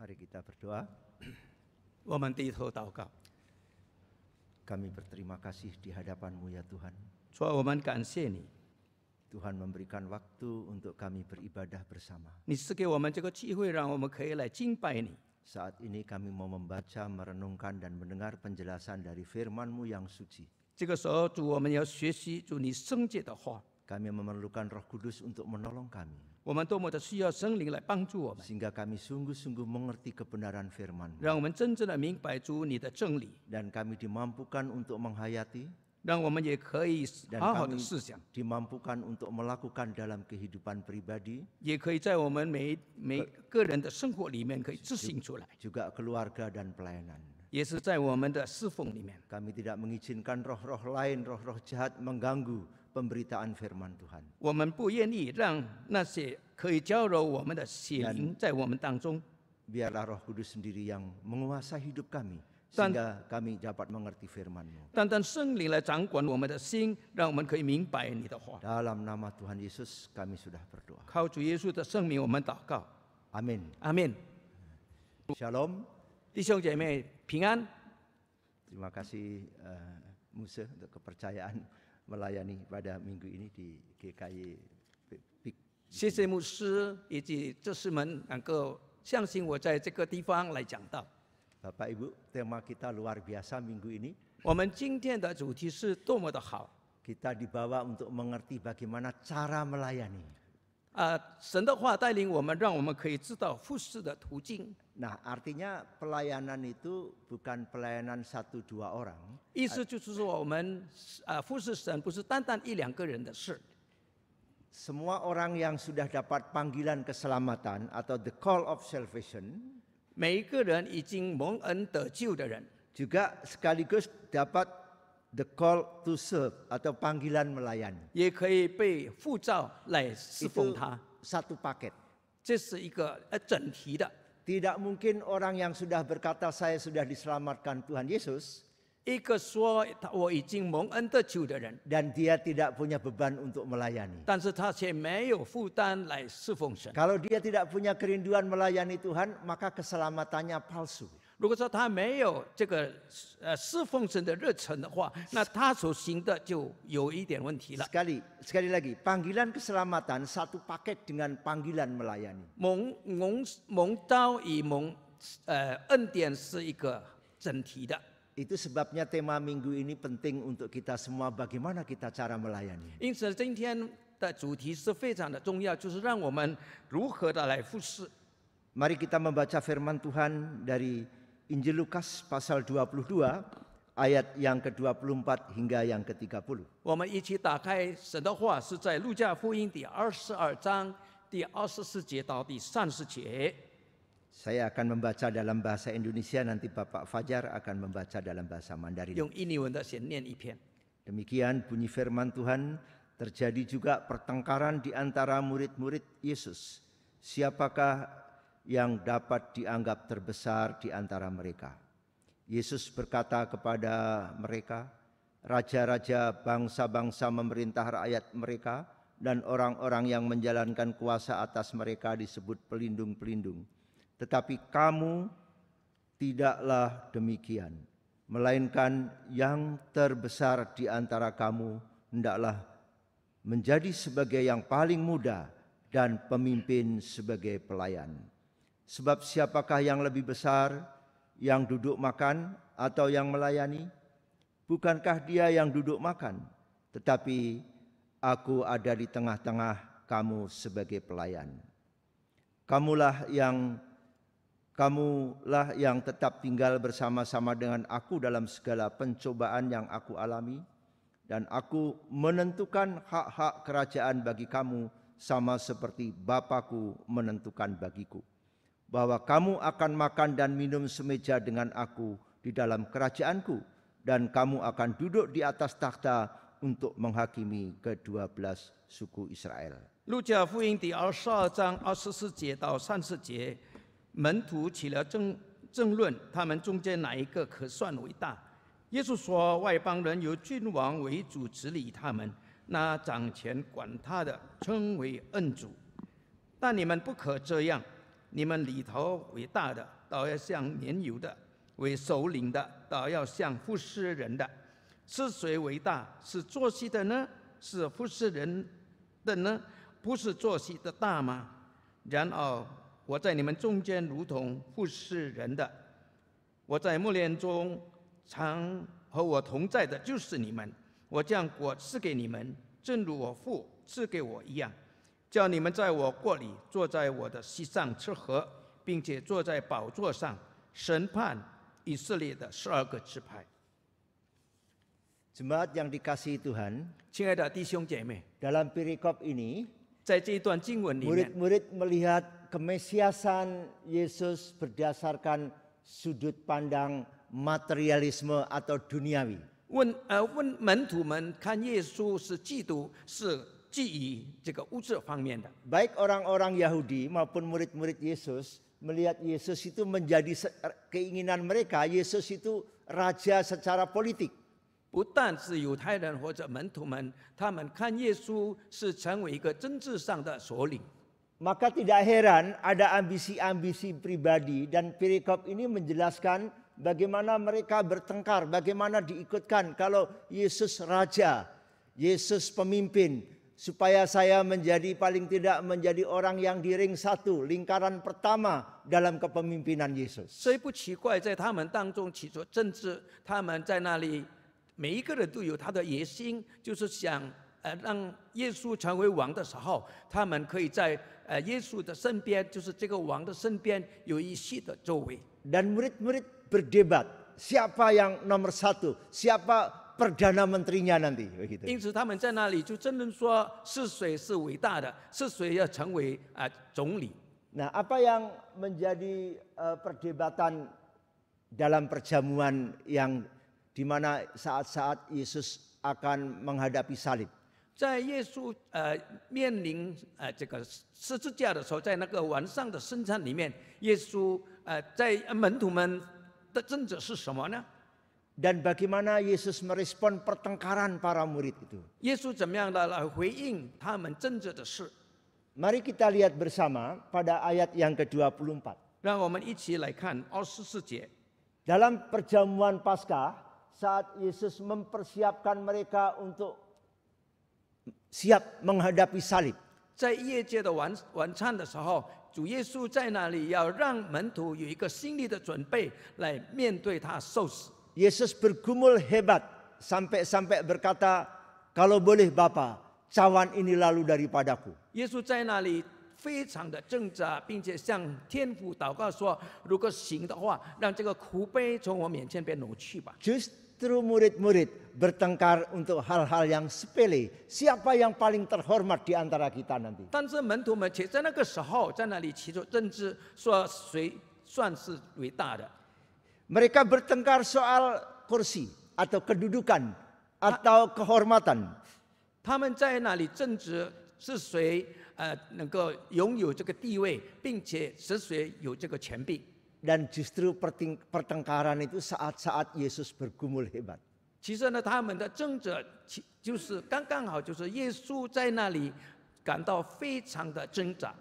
Mari kita berdoa. 我们低头祷告， Kami berterima kasih di hadapan-Mu ya Tuhan. 主啊，我们感谢你， Tuhan memberikan waktu untuk kami beribadah bersama. 你赐给我们这个机会，让我们可以来敬拜你。 Saat ini kami mau membaca, merenungkan dan mendengar penjelasan dari firman-Mu yang suci. 这个时候，主，我们要学习主你圣洁的话， Kami memerlukan Roh Kudus untuk menolong kami, 我们多么的需要圣灵来帮助我们， sehingga kami sungguh-sungguh mengerti kebenaran firman-Mu, 让我们真正的明白主你的真理， dan kami dimampukan untuk menghayati, 让我们也可以 dan 好好的 kami 思想， dimampukan untuk melakukan dalam kehidupan pribadi, 也可以在我们每个人的生活里面可以执行出来， juga keluarga dan pelayanan. 也是在我们的侍奉里面。 Kami tidak mengizinkan roh-roh lain, roh-roh jahat mengganggu pemberitaan firman Tuhan. 我们不愿意让那些可以搅扰我们的邪灵在我们当中， Biarlah Roh Kudus sendiri yang menguasai hidup kami, sehingga kami dapat mengerti firman-Mu. 单单圣灵来掌管我们的心，让我们可以明白你的话。 Dalam nama Tuhan Yesus kami sudah berdoa. 靠主耶稣的圣名，我们祷告， Amin. 阿门。 Shalom. 弟兄姐妹平安。 Terima kasih Musa untuk kepercayaan melayani pada minggu ini di GKY PIK. 谢谢牧师以及执事们能够相信我在这个地方来讲道。 Bapak Ibu, tema kita luar biasa minggu ini. 我们今天的主题是多么的好 Kita dibawa untuk mengerti bagaimana cara melayani. 神的话带领我们，让我们可以知道服侍的途径。 Nah, artinya pelayanan itu bukan pelayanan 1-2 orang. 意思就是说，我们服侍神不是单单一两个人的事。 Semua orang yang sudah dapat panggilan keselamatan atau the call of salvation 每一个人已经蒙恩得救的人， juga sekaligus dapat the call to serve atau panggilan melayani. 也可以被呼召来侍 Itu 奉他。 satu paket. 这是一个整体的。 Tidak mungkin orang yang sudah berkata saya sudah diselamatkan Tuhan Yesus 一个说我已经蒙恩得救的人， dan dia tidak punya beban untuk melayani. 但是他却没有负担来侍奉神。 Kalau dia tidak punya kerinduan melayani Tuhan, maka keselamatannya palsu. 如果说他没有这个侍奉神的热忱的话，那他所行的就有一点问题了。 Sekali lagi, panggilan keselamatan satu paket dengan panggilan melayani. 蒙召与恩典是一个整体的。 Itu sebabnya tema minggu ini penting untuk kita semua, bagaimana kita cara melayani. 因此，今天的主题是非常的重要，就是让我们如何的来服侍。 Mari kita membaca firman Tuhan dari Injil Lukas pasal 22 ayat yang ke-24 hingga yang ke-30. 我们一起打开神的话，是在路加福音第22章第24节到第30节。 Saya akan membaca dalam bahasa Indonesia, nanti Bapak Fajar akan membaca dalam bahasa Mandarin. 用印尼文的先念一篇。 Demikian bunyi firman Tuhan, terjadi juga pertengkaran di antara murid-murid Yesus. Siapakah yang dapat dianggap terbesar di antara mereka? Yesus berkata kepada mereka, raja-raja bangsa-bangsa memerintah rakyat mereka, dan orang-orang yang menjalankan kuasa atas mereka disebut pelindung-pelindung. Tetapi kamu tidaklah demikian, melainkan yang terbesar di antara kamu hendaklah menjadi sebagai yang paling muda dan pemimpin sebagai pelayan. Sebab siapakah yang lebih besar, yang duduk makan atau yang melayani? Bukankah dia yang duduk makan? Tetapi aku ada di tengah-tengah kamu sebagai pelayan. Kamulah yang tetap tinggal bersama-sama dengan aku dalam segala pencobaan yang aku alami, dan aku menentukan hak-hak kerajaan bagi kamu sama seperti Bapakku menentukan bagiku, bahwa kamu akan makan dan minum semeja dengan aku di dalam kerajaanku, dan kamu akan duduk di atas takhta untuk menghakimi ke-12 suku Israel. 路加福音第22章24节到30节。 门徒起了争论，他们中间哪一个可算为大？耶稣说：“外邦人由君王为主治理他们，那掌权管他的称为恩主。但你们不可这样，你们里头为大的，倒要像年幼的；为首领的，倒要像服侍人的。是谁为大？是做戏的呢？是服侍人的呢？不是做戏的大吗？然而我在你们中间如同服侍人的。我在磨练中常和我同在的就是你们。我将果赐给你们，正如我父赐给我一样，叫你们在我国里坐在我的膝上吃喝，并且坐在宝座上审判以色列的12个支派。 Jemaat yang dikasihi Tuhan, 亲爱的弟兄姐妹， dalam perikop ini 在这一段经文里面， murid-murid melihat kemesiasan Yesus berdasarkan sudut pandang materialisme atau duniawi. 问门徒们看耶稣是基督，是基于这个物质方面的。 Baik orang-orang Yahudi maupun murid-murid Yesus melihat Yesus itu menjadi keinginan mereka, Yesus itu raja secara politik. 不但是犹太人或者门徒们，他们看耶稣是成为一个政治上的首领。 Maka tidak heran ada ambisi-ambisi pribadi dan perikop ini menjelaskan bagaimana mereka bertengkar, bagaimana diikutkan kalau Yesus raja, Yesus pemimpin, supaya saya menjadi paling tidak menjadi orang yang di ring 1, lingkaran pertama dalam kepemimpinan Yesus. 所以不奇怪，在他们当中起着政治，他们在那里每一个人都有他的野心，就是想让耶稣成为王的时候，他们可以在耶稣的身边，就是这个王的身边有一席的周围。 Dan murid-murid berdebat, siapa yang nomor 1, siapa perdana menterinya nanti, begitu. 因此他们在那里就争论说是谁是伟大的，是谁要成为总理。 Nah, apa yang menjadi perdebatan dalam perjamuan yang di mana saat-saat Yesus akan menghadapi salib? 在耶稣面临这个十字架的时候，在那个晚上的圣餐里面，耶稣在门徒们的争执是什么呢？ Dan bagaimana Yesus merespon pertengkaran para murid itu? 耶稣怎么样的来回应他们争执的事？ Mari kita lihat bersama pada ayat yang ke-24. 让我们一起来看24节。 Dalam perjamuan Paskah, saat Yesus mempersiapkan mereka untuk siap menghadapi salib. 在夜界的晚餐的时候，主耶稣在那里要让门徒有一个心理的准备，来面对他受死。 Yesus bergumul hebat sampai berkata, kalau boleh Bapa, cawan ini lalu daripadaku. 耶稣在那里非常的挣扎，并且向天父祷告说：“如果行的话，让这个苦杯从我面前边挪去吧。” Justru murid-murid bertengkar untuk hal-hal yang sepele. Siapa yang paling terhormat di antara kita nanti? 但是门徒们却在那个时候在那里起着争执，说谁算是伟大的？ Mereka bertengkar soal kursi atau kedudukan atau kehormatan. 他们在那里争执是谁能够拥有这个地位，并且使谁有这个权柄。 Dan justru pertengkaran itu saat-saat Yesus bergumul hebat. 其实呢，他们的争执就是刚刚好，就是耶稣在那里感到非常的挣扎。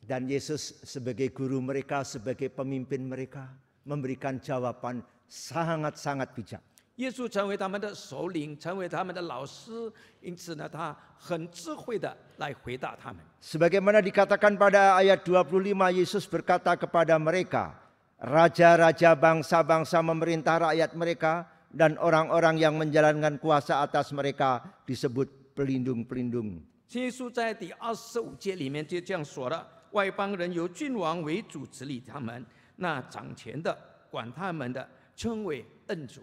Dan Yesus sebagai guru mereka, sebagai pemimpin mereka, memberikan jawaban sangat-sangat bijak. 耶稣成为他们的首领，成为他们的老师，因此呢，他很智慧的来回答他们。 Sebagaimana dikatakan pada ayat 25, Yesus berkata kepada mereka, raja-raja bangsa-bangsa memerintah rakyat mereka, dan orang-orang yang menjalankan kuasa atas mereka disebut pelindung-pelindung. 耶稣在第25节里面就这样说了：外邦人由君王为主治理他们，那掌权的管他们的称为恩主。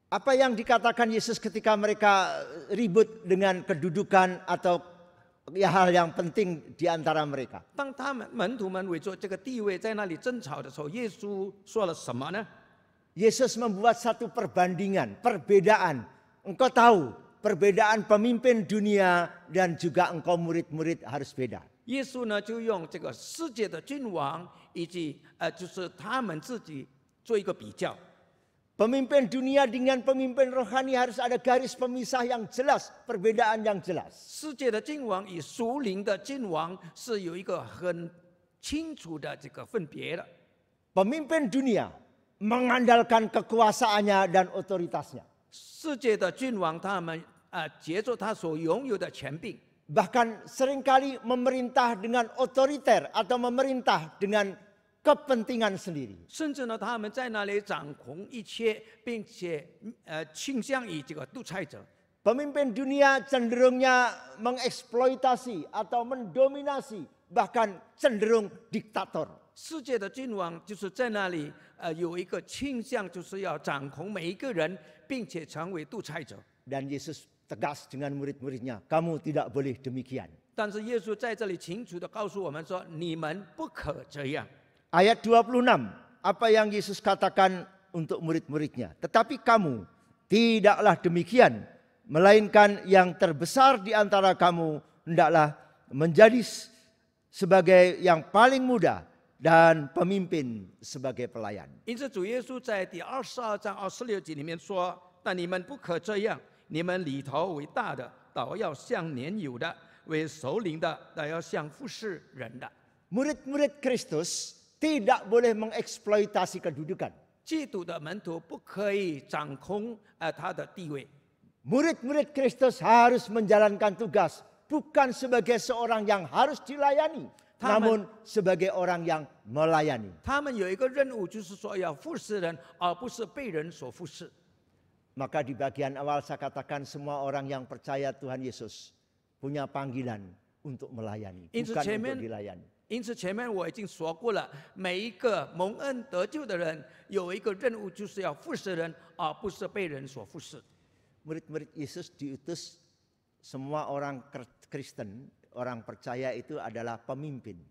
Apa yang dikatakan Yesus ketika mereka ribut dengan kedudukan atau hal yang penting di antara mereka? 当他们门徒们为着这个地位在那里争吵的时候，耶稣说了什么呢？ Yesus membuat satu perbandingan, perbedaan. Engkau tahu, perbedaan pemimpin dunia dan juga engkau murid-murid harus beda. 耶稣呢就用这个世界的君王以及就是他们自己做一个比较。 Pemimpin dunia dengan pemimpin rohani harus ada garis pemisah yang jelas, perbedaan yang jelas. 世界的君王与属灵的君王是有一个很清楚的这个分别了。 Pemimpin dunia mengandalkan kekuasaannya dan otoritasnya. 世界的君王他们借着他所拥有的权柄， Bahkan seringkali memerintah dengan otoriter atau memerintah dengan kepentingan sendiri. 甚至呢，他们在那里掌控一切，并且倾向于这个独裁者。 Pemimpin dunia cenderungnya mengeksploitasi atau mendominasi, bahkan cenderung diktator. 世界的君王就是在那里有一个倾向，就是要掌控每一个人，并且成为独裁者。 Dan Yesus tegas dengan murid-muridnya, kamu tidak boleh demikian. 但是耶稣在这里清楚地告诉我们说：“你们不可这样。” Ayat 26, apa yang Yesus katakan untuk murid-muridnya. Tetapi kamu tidaklah demikian, melainkan yang terbesar di antara kamu hendaklah menjadi sebagai yang paling muda dan pemimpin sebagai pelayan. 因此，主耶稣在第22章26节里面说：“但你们不可这样，你们里头为大的，倒要像年幼的；为首领的，倒要像服侍人的。” Murid-murid Kristus tidak boleh mengeksploitasi kedudukan. 基督的门徒不可以掌控他的地位。 Murid-murid Kristus harus menjalankan tugas bukan sebagai seorang yang harus dilayani, namun sebagai orang yang melayani. 他们有一个任务，就是说要服侍人，而不是被人所服侍。 Maka di bagian awal saya katakan semua orang yang percaya Tuhan Yesus punya panggilan untuk melayani, bukan untuk dilayani. 因此前面我已经说过了，每一个蒙恩得救的人有一个任务，就是要服侍人，而不是被人所服侍。 Murid-murid Yesus diutus, semua orang Kristen, orang percaya itu adalah pemimpin.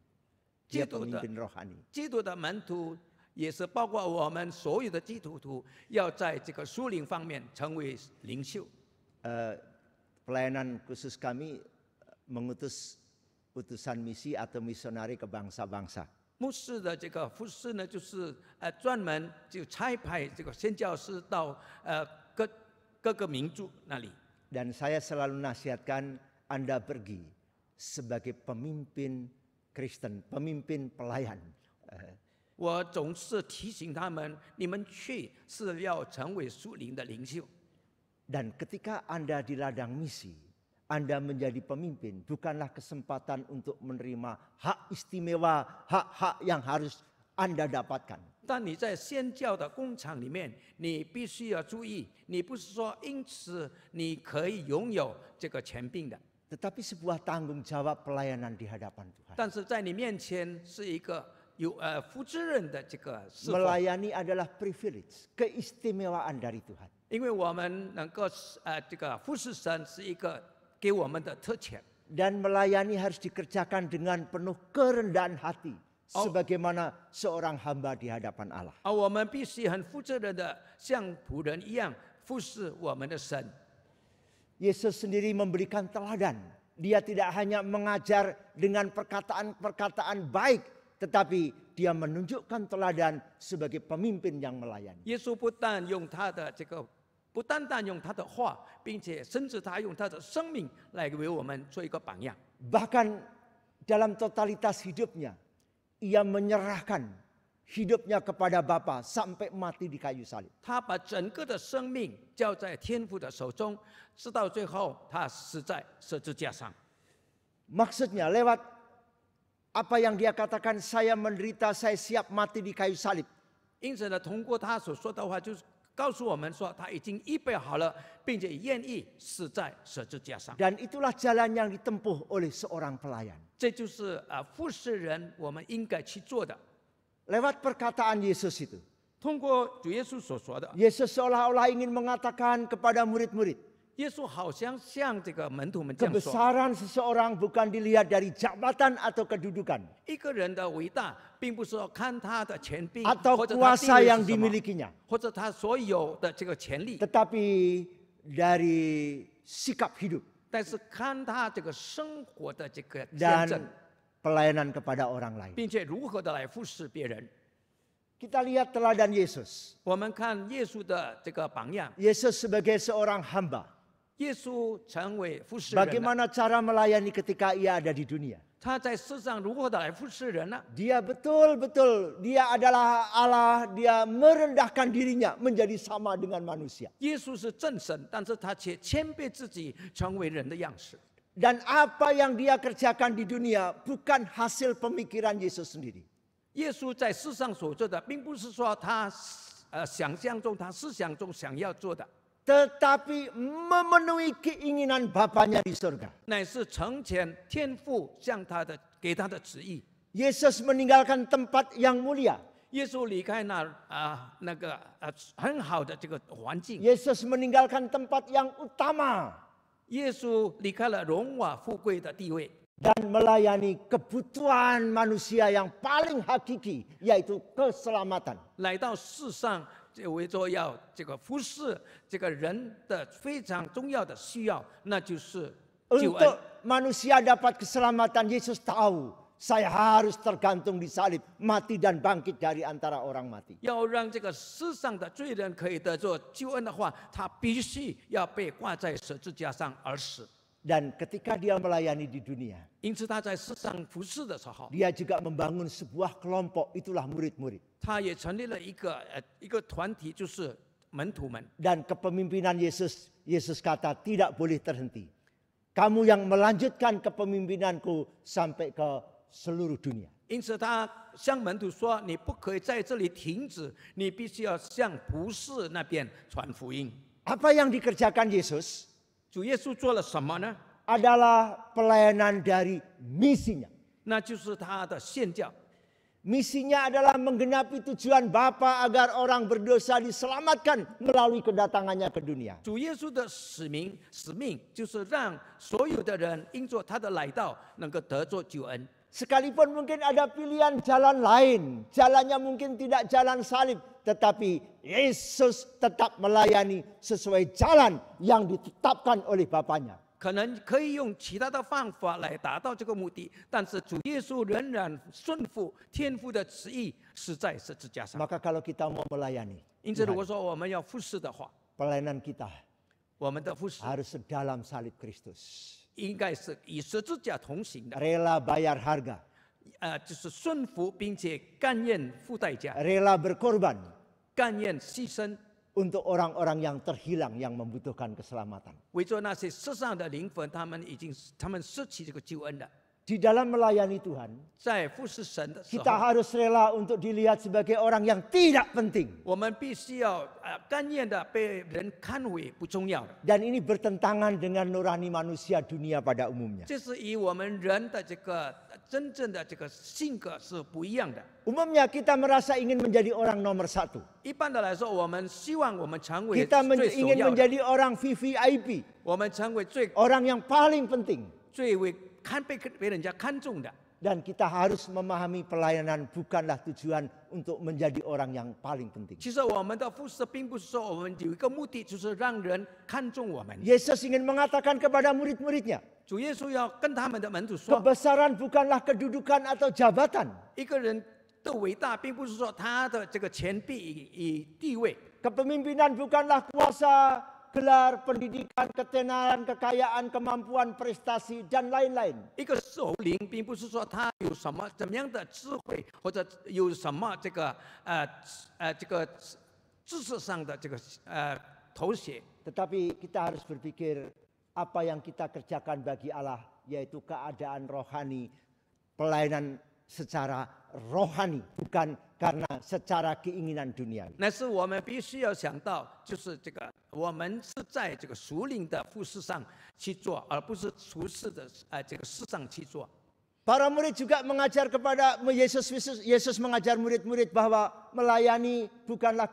Dia pemimpin rohani. 基督的门徒也是包括我们所有的基督徒，要在这个属灵方面成为领袖。 Pelayanan khusus kami mengutus utusan misi atau misionari ke bangsa-bangsa. 牧师的这个服侍呢，就是专门就差派这个宣教师到各个民族那里。 Dan saya selalu nasihatkan Anda pergi sebagai pemimpin Kristen, pemimpin pelayan. 我总是提醒他们，你们去是要成为属灵的领袖。 Dan ketika Anda di ladang misi, Anda menjadi pemimpin, bukanlah kesempatan untuk menerima hak istimewa, hak-hak yang harus Anda dapatkan. 但你在宣教的工厂里面，你必须要注意，你不是说因此你可以拥有这个权柄的， Tetapi sebuah tanggung jawab pelayanan di hadapan Tuhan. 但是在你面前是一个有负责任的这个侍奉， Melayani adalah privilege, keistimewaan dari Tuhan. 因为我们能够这个服侍神是一个给我们的特权。 Dan melayani harus dikerjakan dengan penuh kerendahan hati. Sebagaimana seorang hamba di hadapan Allah. 而我们必须很负责任的像仆人一样服侍我们的神。 Yesus sendiri memberikan teladan. Dia tidak hanya mengajar dengan perkataan-perkataan baik, tetapi dia menunjukkan teladan sebagai pemimpin yang melayani. 耶稣不但用他的不单单用他的话，并且甚至他用他的生命来为我们做一个榜样。 Bahkan dalam totalitas hidupnya, ia menyerahkan hidupnya kepada Bapa sampai mati di kayu salib. 他把整个的生命交在天父的手中，直到最后他死在十字架上。 Maksudnya lewat apa yang dia katakan, saya menderita, saya siap mati di kayu salib. 因此呢，通过他所说的话，就是告诉我们说，他已经预备好了，并且愿意死在十字架上。 Dan itulah jalan yang ditempuh oleh seorang pelayan. 这就是服侍人我们应该去做的。 Lewat perkataan Yesus itu. 通过主耶稣所说的， Yesus seolah-olah ingin mengatakan kepada murid-murid. 耶稣好像向这个门徒们这样说： Kebesaran seseorang bukan dilihat dari jabatan atau kedudukan. 一个人的伟大，并不是说看他的权柄 Atau 或者他地 kuasa 位 yang 是什么， dimilikinya. 或者他所有的这个权利， Tetapi dari sikap hidup 但是看他这个生活的这个见 dan 证， pelayanan kepada orang lain. 并且如何的来服侍别人。 Kita lihat teladan Yesus. 我们看耶稣的这个榜样， Yesus sebagai seorang hamba. 耶稣成为服侍人的， Bagaimana cara melayani ketika ia ada di dunia? 他在世上如何的来服侍人呢？ Dia betul-betul, dia adalah Allah, dia merendahkan dirinya menjadi sama dengan manusia. 耶稣是真神，但是他却谦卑自己，成为人的样式。 Dan apa yang dia kerjakan di dunia bukan hasil pemikiran Yesus sendiri. 耶稣在世上所做的，并不是说他想象中、他思想中想要做的， Tetapi memenuhi keinginan Bapanya di surga. 乃是成全天父向他的给他的旨意。 Yesus meninggalkan tempat yang mulia. 耶稣离开那个很好的这个环境， Yesus meninggalkan tempat yang utama 耶稣离开了荣华富贵的地位， dan melayani kebutuhan manusia yang paling hakiki, yaitu keselamatan. 来到世上，为着要这个服侍这个人的非常重要的需要，那就是救恩。 Untuk manusia dapat keselamatan, Yesus tahu saya harus tergantung di salib, mati dan bangkit dari antara orang mati. 要让这个世上的罪人可以得着救恩的话，他必须要被挂在十字架上而死。 Dan ketika dia melayani di dunia, 因此他在世上服侍的时候， dia juga membangun sebuah kelompok, itulah murid-murid. 他也成立了一个团体，就是门徒们。 Dan kepemimpinan Yesus kata tidak boleh terhenti. Kamu yang melanjutkan kepemimpinanku sampai ke seluruh dunia. 因此他向门徒说：“你不可以在这里停止，你必须要向普世那边传福音。” Apa yang dikerjakan Yesus 主耶稣做了什么呢？ adalah pelayanan dari misinya. 那就是他的宣教。 Misinya adalah menggenapi tujuan Bapa agar orang berdosa diselamatkan melalui kedatangannya ke dunia. 主耶稣的使命就是让所有的人因着他的来到，能够得着救恩。 Sekalipun mungkin ada pilihan jalan lain, jalannya mungkin tidak jalan salib, tetapi Yesus tetap melayani sesuai jalan yang ditetapkan oleh Bapanya. 可能可以用其他的方法来达到这个目的，但是主耶稣仍然顺服天父的旨意，是在十字架上。 Maka kalau kita mau melayani, 因此，如果说我们要服侍的话， pelayanan kita 我们的服侍 harus sedalam salib Kristus. 应该是与十字架同行的， Rela bayar harga, 就是顺服并且甘愿付代价， rela berkorban 甘愿牺牲， untuk orang-orang yang terhilang yang membutuhkan keselamatan. 为着那些世上的灵魂，他们失去这个救恩的。 Di dalam melayani Tuhan, 在服侍神的时 kita 候， harus rela untuk dilihat sebagai orang yang tidak penting. 我们必须要甘愿的被人看为不重要的。 Dan ini bertentangan dengan nurani manusia dunia pada umumnya. 这是与我们人的这个真正的这个性格是不一样的。 Umumnya kita merasa ingin menjadi orang nomor satu. 一般的来说，我们希望我们成为 Kita 最首 ingin 要的， menjadi orang VVIP, 我们成为最 orang yang paling penting. 为被人家看重的。 Dan kita harus memahami pelayanan bukanlah tujuan untuk menjadi orang yang paling penting. 其实我们的服侍并不是说我们有一个目的，就是让人看重我们。 Yesus ingin mengatakan kepada murid-muridnya, 主耶稣要跟他们的门徒说， kebesaran bukanlah kedudukan atau jabatan. 一个人的伟大，并不是说他的这个权柄与地位。 Kepemimpinan bukanlah kuasa, gelar, pendidikan, ketenaran, kekayaan, kemampuan, prestasi, dan lain-lain. 一个首领，并不是说他有怎么样的智慧，或者有什么这个知识上的这个头衔。 Tetapi kita harus berpikir apa yang kita kerjakan bagi Allah, yaitu keadaan rohani, pelayanan secara rohani, bukan karena secara keinginan duniawi. 但是我们必须要想到，就是这个我们是在这个属灵的服事上去做，而不是俗世的这个事上去做。 Para murid juga mengajar kepada Yesus mengajar murid-murid bahwa melayani bukanlah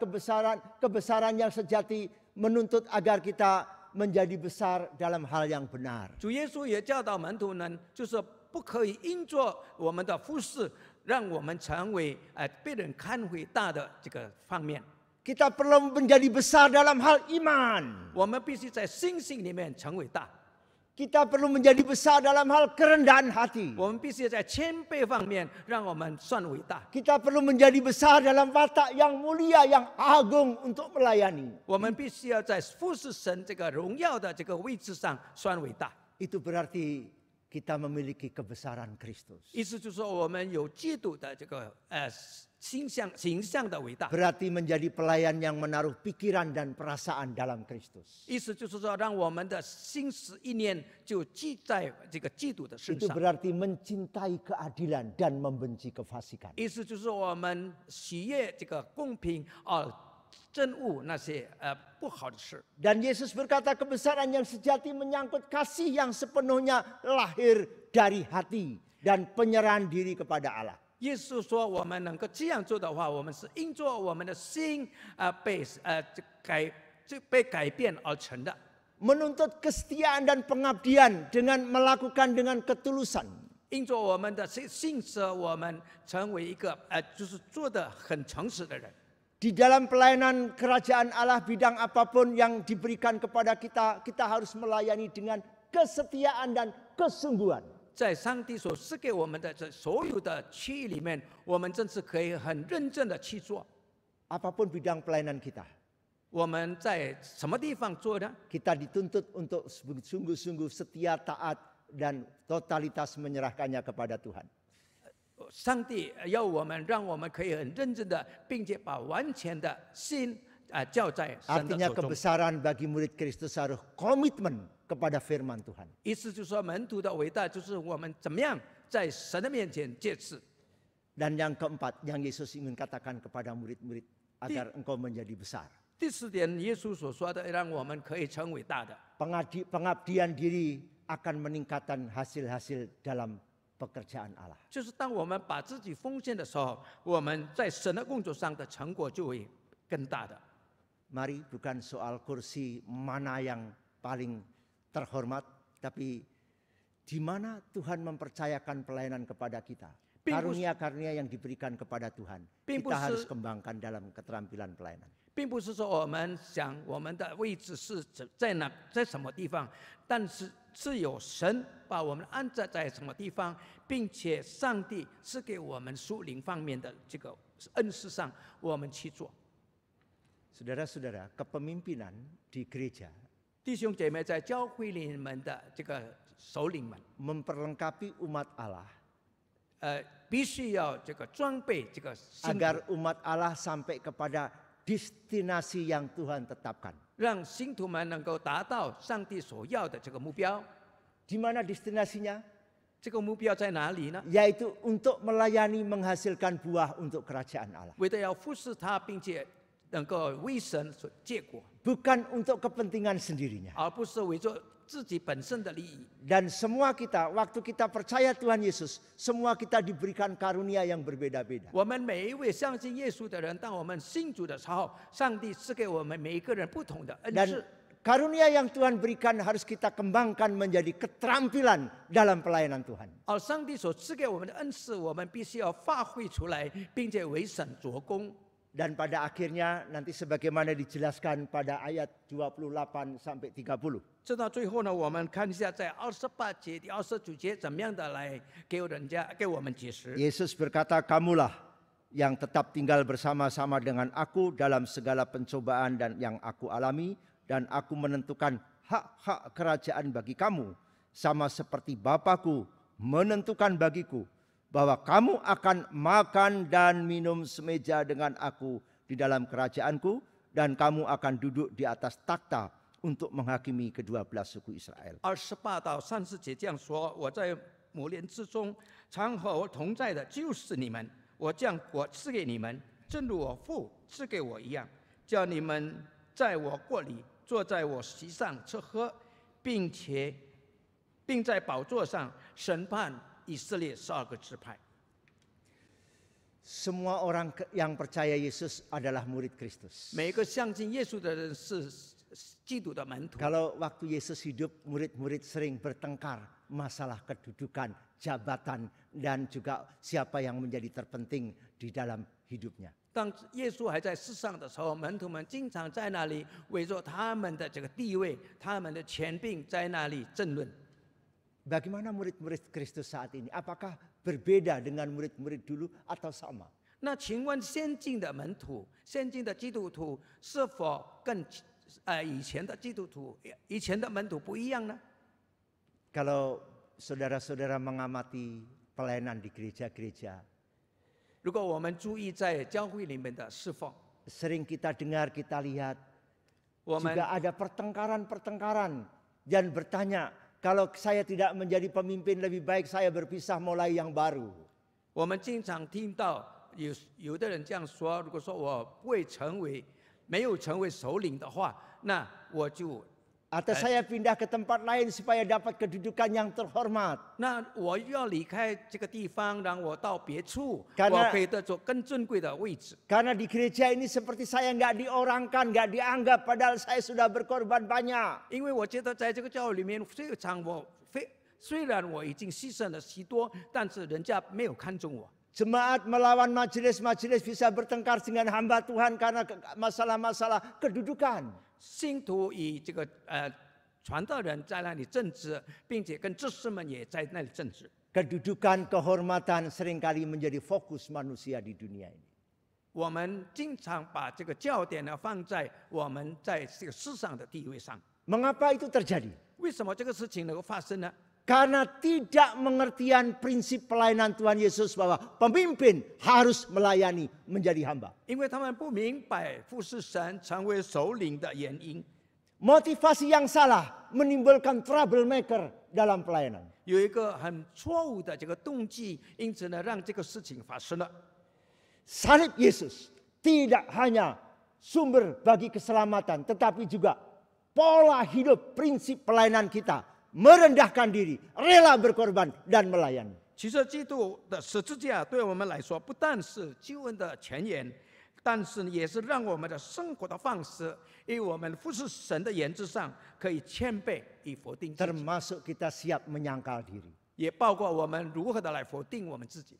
kebesaran yang sejati, menuntut agar kita menjadi besar dalam hal yang benar. 主耶稣也教导门徒们，就是不可以因着我们的服事，让我们成为被人看为大的这个方面。 Kita perlu menjadi besar dalam hal iman. 我们必须在信心里面成为大。 Kita perlu menjadi besar dalam hal kerendahan hati. 我们必须在谦卑方面让我们算伟大。 Kita perlu menjadi besar dalam watak yang mulia, yang agung untuk melayani. 我们必须要在服侍神这个荣耀的这个位置上算伟大。 Itu berarti kita memiliki kebesaran Kristus. 意思就是说，我们有基督的这个形象的伟大。 Berarti menjadi pelayan yang menaruh pikiran dan perasaan dalam Kristus. 意思就是说，让我们的心思意念就记在这个基督的身 Itu 上。 berarti mencintai keadilan dan membenci kefasikan. 意思就是我们喜悦这个公平憎恶那些不好的事。 Dan Yesus berkata kebesaran yang sejati menyangkut kasih yang sepenuhnya lahir dari hati dan penyerahan diri kepada Allah. 耶稣说，我们能够这样做的话，我们是因着我们的心被改变而成的。 Menuntut kesetiaan dan pengabdian dengan melakukan dengan ketulusan. 因着我们的信舍，我们成为一个就是做得很诚实的人。 Di dalam pelayanan kerajaan Allah bidang apapun yang diberikan kepada kita, kita harus melayani dengan kesetiaan dan kesungguhan. 在上帝所赐给我们的这所有的区域里面，我们真是可以很认真的去做。 Apapun bidang pelayanan kita, 我们在什么地方做呢？ kita dituntut untuk sungguh-sungguh setia, taat, dan totalitas menyerahkannya kepada Tuhan. 上帝要我们，让我们可以很认真的，并且把完全的心交在神的 Artinya 手中。 kebesaran bagi murid Kristus harus komitmen kepada firman Tuhan. 意思就是说，门徒的伟大就是我们怎么样在神的面前借此。 Dan yang keempat, yang Yesus ingin katakan kepada murid-murid agar engkau menjadi besar. 第四点，耶稣所说的，让我们可以成伟大的， Pengabdian diri akan meningkatkan hasil-hasil dalam pekerjaan Allah. 就是当我们把自己奉献的时候，我们在神的工作上的成果就会更大的。 Mari bukan soal kursi mana yang paling terhormat, tapi di mana Tuhan mempercayakan pelayanan kepada kita. Karunia-karunia yang diberikan kepada Tuhan, kita harus kembangkan dalam keterampilan pelayanan. 并不是说我们想我们的位置是在什么地方，但是是有神把我们安置在什么地方，并且上帝是给我们属灵方面的这个恩赐上，我们去做。 Saudara-saudara, kepemimpinan di gereja 弟兄姐妹，在教会里面的这个首领们， memperlengkapi umat Allah 必须要这个装备这个信徒， agar umat Allah sampai kepada destinasi yang Tuhan tetapkan. 让信徒们能够达到上帝所要的这个目标。 Di mana destinasinya? 这个目标在哪里呢？ Yaitu untuk melayani menghasilkan buah untuk kerajaan Allah. 为了要服侍他，并且能够为神所结果， Bukan untuk kepentingan sendirinya. 而不是为着自己本身的利益。 Dan semua kita, waktu kita percaya Tuhan Yesus, semua kita diberikan karunia yang berbeda-beda. 我们每一位相信耶稣的人，当我们信主的时候，上帝赐给我们每一个人不同的恩 Dan 赐。 karunia yang Tuhan berikan harus kita kembangkan menjadi keterampilan dalam pelayanan Tuhan. 而上帝所赐给我们的恩赐，我们必须要发挥出来，并且为神做工。 Dan pada akhirnya nanti sebagaimana dijelaskan pada ayat 28 sampai 30. 这到最后呢，我们看一下在28节、第29节怎么样的来给我们解释。 Yesus berkata, kamulah yang tetap tinggal bersama-sama dengan aku dalam segala pencobaan dan yang aku alami, dan aku menentukan hak-hak kerajaan bagi kamu, sama seperti Bapakku menentukan bagiku, bahwa kamu akan makan dan minum semeja dengan aku di dalam kerajaanku, dan kamu akan duduk di atas takhta untuk menghakimi kedua belas suku Israel. 28到34节这样说：我在磨练之中，常和我同在的就是你们，我将国赐给你们，正如我父赐给我一样，叫你们在我国里坐在我席上吃喝，并在宝座上审判以色列12个支派。 Semua orang yang percaya Yesus adalah murid Kristus. 每一个相信耶稣的人是基督的门徒。 Kalau waktu Yesus hidup, murid-murid sering bertengkar masalah kedudukan, jabatan, dan juga siapa yang menjadi terpenting di dalam hidupnya. 当耶稣还在世上的时候，门徒们经常在那里围着他们的这个地位、他们的权柄在那里争论。 Bagaimana murid-murid Kristus saat ini? Apakah berbeda dengan murid-murid dulu atau sama? 那请问先进的门徒、先进的基督徒是否跟以前的基督徒、以前的门徒不一样呢？ Kalau saudara-saudara mengamati pelayanan di gereja-gereja, 如果我们注意在教会里面的侍奉， sering kita dengar, kita lihat 我们 juga ada pertengkaran-pertengkaran dan bertanya, kalau saya tidak menjadi pemimpin lebih baik saya berpisah mulai yang baru. 我们经常听到有的人这样说：如果说我不会没有成为首领的话，那我就 Atau saya pindah ke tempat lain supaya dapat kedudukan yang terhormat. 那我要离开这个地方，让我到别处， Karena- 我可以得着更尊贵的位置。 Karena di gereja ini seperti saya nggak diorangkan, nggak dianggap, padahal saya sudah berkorban banyak. 因为我觉得在这个教会里面，虽然我已经牺牲了许多，但是人家没有看重我。 Jemaat melawan majelis-majelis bisa bertengkar dengan hamba Tuhan karena masalah-masalah kedudukan. 信徒与这个传道人在那里争执，并且跟执事们也在那里争执。 Kedudukan, kehormatan seringkali menjadi fokus manusia di dunia ini. 我们经常把这个焦点呢放在我们在这个世上的地位上。 Mengapa itu terjadi? 为什么这个事情能够发生呢？ Karena tidak mengertian prinsip pelayanan Tuhan Yesus bahwa pemimpin harus melayani menjadi hamba. 因为他们不明白服侍神成为首领的原因。 Motivasi yang salah menimbulkan troublemaker dalam pelayanan. 有一个很错误的这个动机，因此呢，让这个事情发生了。 Salib Yesus tidak hanya sumber bagi keselamatan, tetapi juga pola hidup prinsip pelayanan kita. Merendahkan diri, rela berkorban, dan melayani. 其实基督的十字架对我们来说，不但是救恩的泉源，但是也是让我们的生活的方式，因为我们服侍神的原则上可以谦卑与否定自己， Termasuk kita siap menyangkal diri. 也包括我们如何的来否定我们自己。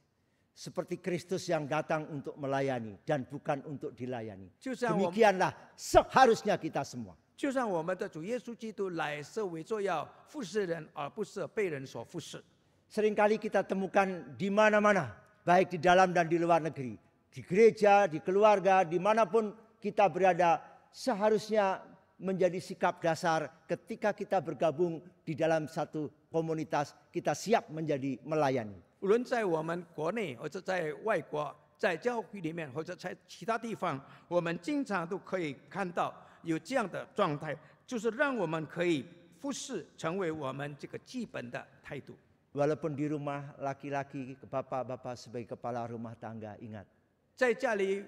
Seperti Kristus yang datang untuk melayani dan bukan untuk dilayani. 就像我们 Demikianlah seharusnya kita semua. 就像我们的主耶稣基督来是为作要服侍人，而不是被人所服侍。 Seringkali kita temukan di mana-mana, baik di dalam dan di luar negeri. Di gereja, di keluarga, dimanapun kita berada, seharusnya menjadi sikap dasar ketika kita bergabung di dalam satu komunitas, kita siap menjadi melayani. 无论在我们国内或者在外国，在教会里面或者在其他地方，我们经常都可以看到有这样的状态，就是让我们可以服侍，成为我们这个基本的态度。 Walaupun di rumah laki-laki, bapak-bapak sebagai kepala rumah tangga, ingat. 在家里，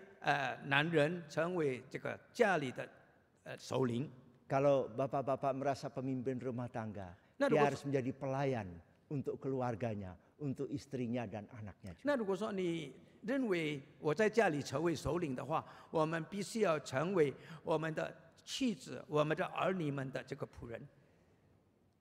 男人成为这个家里的首领。 Kalau bapak-bapak merasa pemimpin rumah tangga, Nah, dia如果- harus menjadi pelayan untuk keluarganya, untuk istrinya dan anaknya juga. 那如果说你认为我在家里成为首领的话，我们必须要成为我们的妻子、我们的儿女们的这个仆人。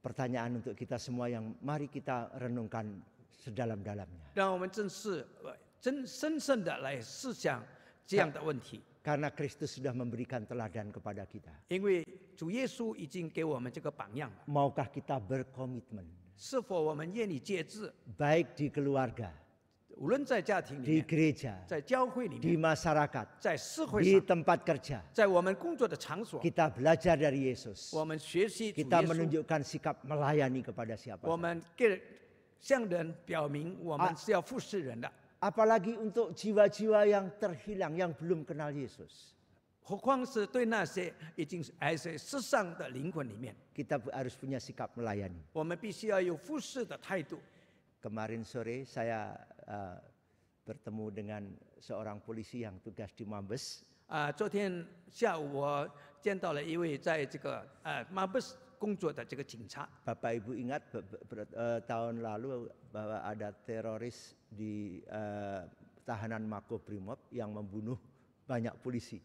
Pertanyaan untuk kita semua yang mari kita renungkan sedalam-dalamnya. 让我们深深的来思想这样的问题， Karena Kristus sudah memberikan teladan kepada kita. 因为主耶稣已经给我们这个榜样了。 Maukah kita berkomitmen, 是否我们愿意节制？ baik di keluarga, 无论在家庭里 di 面， gereja, 在教会里 di 面， masyarakat, 在社会 di 上， tempat kerja, 在我们工作的场所， kita belajar dari Yesus. 我们学习主耶 Kita 稣， menunjukkan sikap melayani kepada siapa 我 saja. 们向人表明我们是要服侍人的。 Apalagi untuk jiwa-jiwa yang terhilang, yang belum kenal Yesus. 何况是对那些已经还在世上的灵魂里面， Kita harus punya sikap melayani. 我们必须要有服侍的态度。 Kemarin sore saya bertemu dengan seorang polisi yang tugas di Mabes. 昨天下午我见到了一位在这个马布斯工作的这个警察。 Bapak Ibu ingat tahun lalu bahwa ada teroris di tahanan Makobrimob yang membunuh banyak polisi.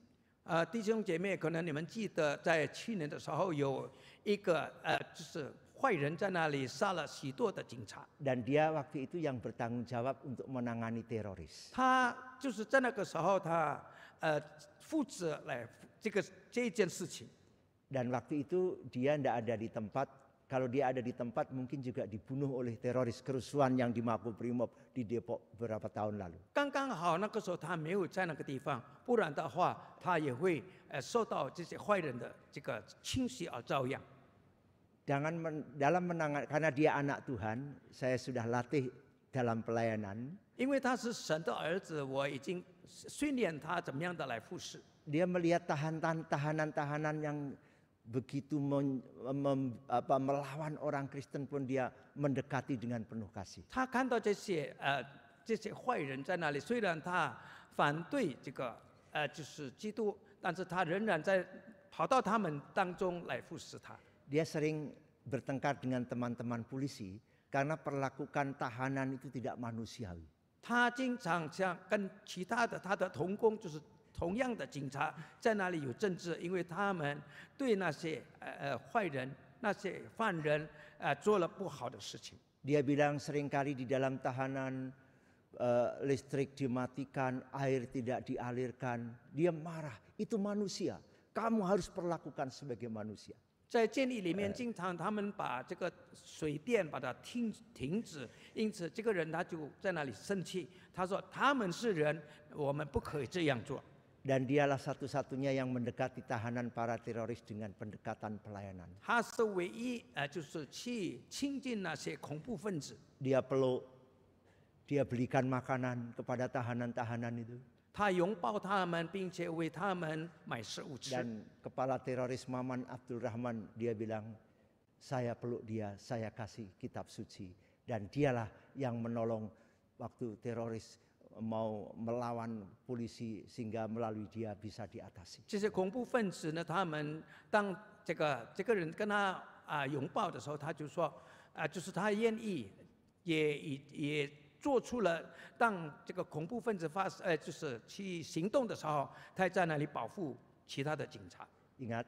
弟兄姐妹，可能你们记得，在去年的时候有一个就是坏人在那里杀了许多的警察。 Dan dia waktu itu yang bertanggung jawab untuk menangani teroris. 他就是在那个时候，他负责来这一件事情。 Dan waktu itu dia tidak ada di tempat. Kalau dia ada di tempat mungkin juga dibunuh oleh teroris kerusuhan yang di Makobrimob di Depok beberapa tahun lalu. 刚刚好那个时候他没有在那个地方，不然的话他也会受到这些坏人的这个侵袭而遭殃。dalam menangani, karena dia anak Tuhan, saya sudah latih dalam pelayanan. 因为他是神的儿子，我已经训练他怎么样的来服侍。 Dia melihat tahanan-tahanan yang begitu melawan orang Kristen pun dia mendekati dengan penuh kasih. 他看到这些坏人在那里，虽然他反对这个就是基督，但是他仍然在跑到他们当中来服侍他。 Dia sering bertengkar dengan teman-teman polisi karena perlakukan tahanan itu tidak manusiawi. 他经常像跟其他的他的同工，就是同样的警察在那里有争执，因为他们对那些坏人、那些犯人做了不好的事情。 Dia bilang seringkali di dalam tahanan listrik dimatikan, air tidak dialirkan. Dia marah, itu manusia. Kamu harus perlakukan sebagai manusia. 在监狱里面，经常他们把这个水电把它停止，因此这个人他就在那里生气。他说：“他们是人，我们不可以这样做。” Dan dialah satu-satunya yang mendekati tahanan para teroris dengan pendekatan pelayanan. 他是唯一就是去亲近那些恐怖分子。 Dia peluk, dia belikan makanan kepada tahanan-tahanan itu. 他拥抱他们，并且为他们买食物吃。 Dan kepala teroris Maman Abdul Rahman dia bilang, saya peluk dia, saya kasih kitab suci. Dan dialah yang menolong waktu teroris mau melawan polisi sehingga melalui dia bisa diatasi. 这些恐怖分子呢，他们当这个人跟他拥抱的时候，他就说就是他愿意也做出了当这个恐怖分子就是去行动的时候，他在那里保护其他的警察。 Ingat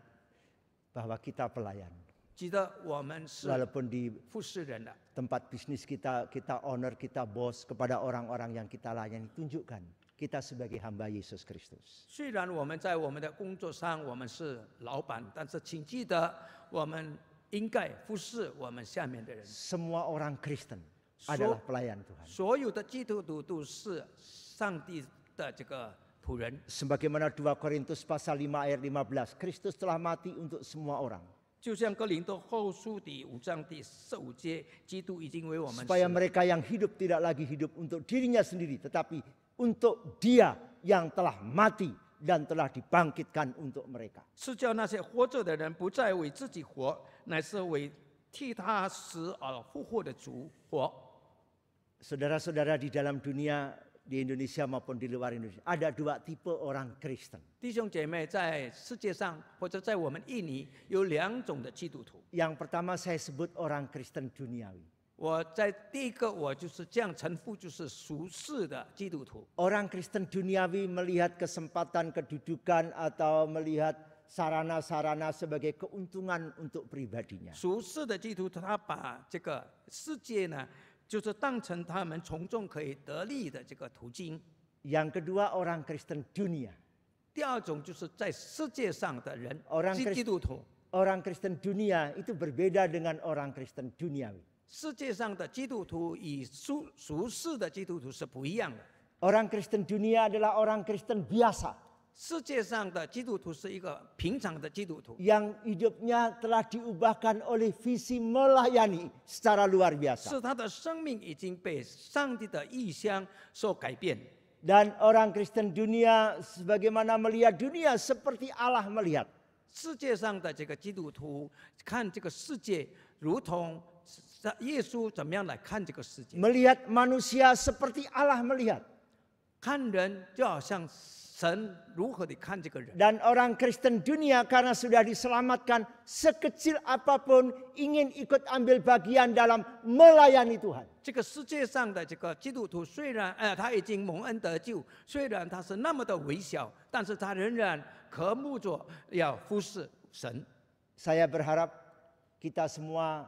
bahwa kita pelayan. 记得我们是 Walaupun di 服侍人的， tempat bisnis kita owner, kita bos, kepada orang-orang yang kita layani, tunjukkan kita sebagai hamba Yesus Kristus. 虽然我们在我们的工作上我们是老板，但是请记得我们应该服侍我们下面的人。 Semua orang Kristen adalah pelayan Tuhan. 所有的基督徒都是上帝的这个仆人。 Sebagaimana 2 Korintus pasal 5 ayat 15, Kristus telah mati untuk semua orang. 就像哥林多后书第5章第15节，基督已经为我们死 Supaya 了， mereka yang hidup tidak lagi hidup untuk dirinya sendiri, tetapi untuk Dia yang telah mati dan telah dibangkitkan untuk mereka. 是叫那些活着的人不再为自己活，乃是为替他死而复活的主活。 Saudara-saudara di dalam dunia, di Indonesia maupun di luar Indonesia, ada 2 tipe orang Kristen. 弟兄姐妹，在世界上或者在我们印尼有2种的基督徒。 Yang pertama saya sebut orang Kristen duniawi. 我在第一个，我就是这样称呼，就是俗世的基督徒。 Orang Kristen duniawi melihat kesempatan kedudukan atau melihat sarana-sarana sebagai keuntungan untuk pribadinya. 俗世的基督徒，他把这个世界呢，就是当成他们从中可以得利的这个途径。 Yang kedua orang Kristen dunia. 第二种就是在世界上的人， Orang 基督徒。 Orang Kristen dunia itu berbeda dengan orang Kristen duniawi. 世界上的基督徒与俗世的基督徒是不一样的。 Orang Kristen dunia adalah orang Kristen biasa 世界上的基督徒是一个平常的基督徒， yang hidupnya telah diubahkan oleh visi melayani secara luar 是 biasa. 他的生命已经被上帝的意象所改变。 Dan orang Kristen dunia sebagaimana melihat dunia seperti Allah melihat. 世界上的这个基督徒看这个世界，如同耶稣怎么样来看这个世界？ Melihat manusia seperti Allah melihat. 看人就好像神如何地看这个人。 Dan orang Kristen dunia karena sudah diselamatkan sekecil apapun ingin ikut ambil bagian dalam melayani Tuhan. 这个世界上的这个基督徒，虽然他已经蒙恩得救，虽然他是那么的微小，但是他仍然渴慕着要服侍神。 Saya berharap kita semua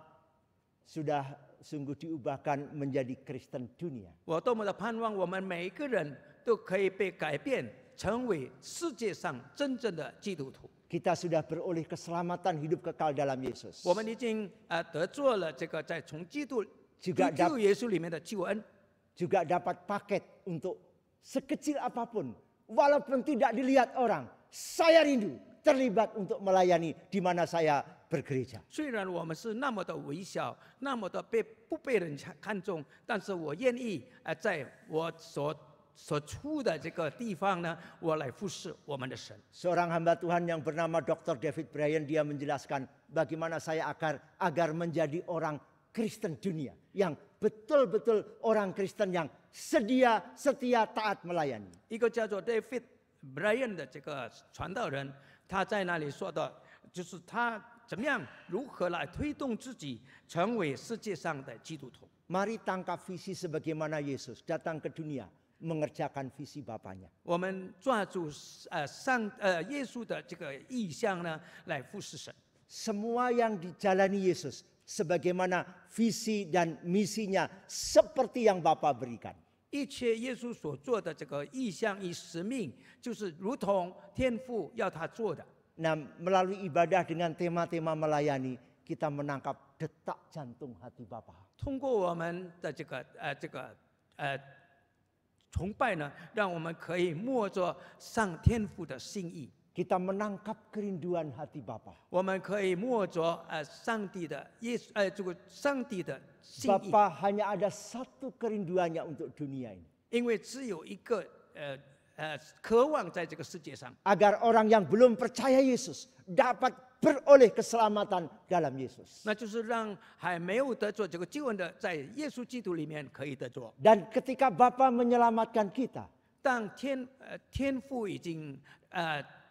sudah sungguh diubahkan menjadi Kristen dunia. 我多么的盼望，我们每一个人都可以被改变，成为世界上真正的基督徒。 Kita sudah beroleh keselamatan hidup kekal dalam Yesus. 我们已经得做了这个在从基督耶稣里面的救恩， juga dapat paket untuk sekecil apapun, walaupun tidak dilihat orang. Saya rindu terlibat untuk melayani di mana saya bergereja. 虽然我们是那么的微小，那么的不被人看重，但是我愿意在我所处的这个地方呢，我来服侍我们的神。 Seorang hamba Tuhan yang bernama Dr. David Bryan, dia menjelaskan bagaimana saya agar menjadi orang Kristen dunia yang betul-betul orang Kristen yang setia taat melayani. 一个叫做 David Bryan 的这个传道人，他在那里说的，就是他怎么样如何来推动自己成为世界上的基督徒。 Mari tangkap visi sebagaimana Yesus datang ke dunia mengerjakan visi Bapaknya. 我们抓住耶稣的这个意向呢，来服侍神。 Semua yang dijalani Yesus sebagaimana visi dan misinya seperti yang Bapa berikan. 一切耶稣所做的这个意向与使命，就是如同天父要他做的。 Nah, melalui ibadah dengan tema-tema melayani, kita menangkap detak jantung hati Bapa. 通过我们的这个崇拜呢，让我们可以摸着上天父的心意。 Kita menangkap kerinduan hati Bapa. 我们可以摸着上帝的这个上帝的心意。 Bapa hanya ada satu kerinduannya untuk dunia ini. 因为只有一个渴望在这个世界上， Agar orang yang belum percaya Yesus dapat beroleh keselamatan dalam Yesus. 那就是让还没有得着这个救恩的，在耶稣基督里面可以得着。 Dan ketika Bapa menyelamatkan kita, 当天父已经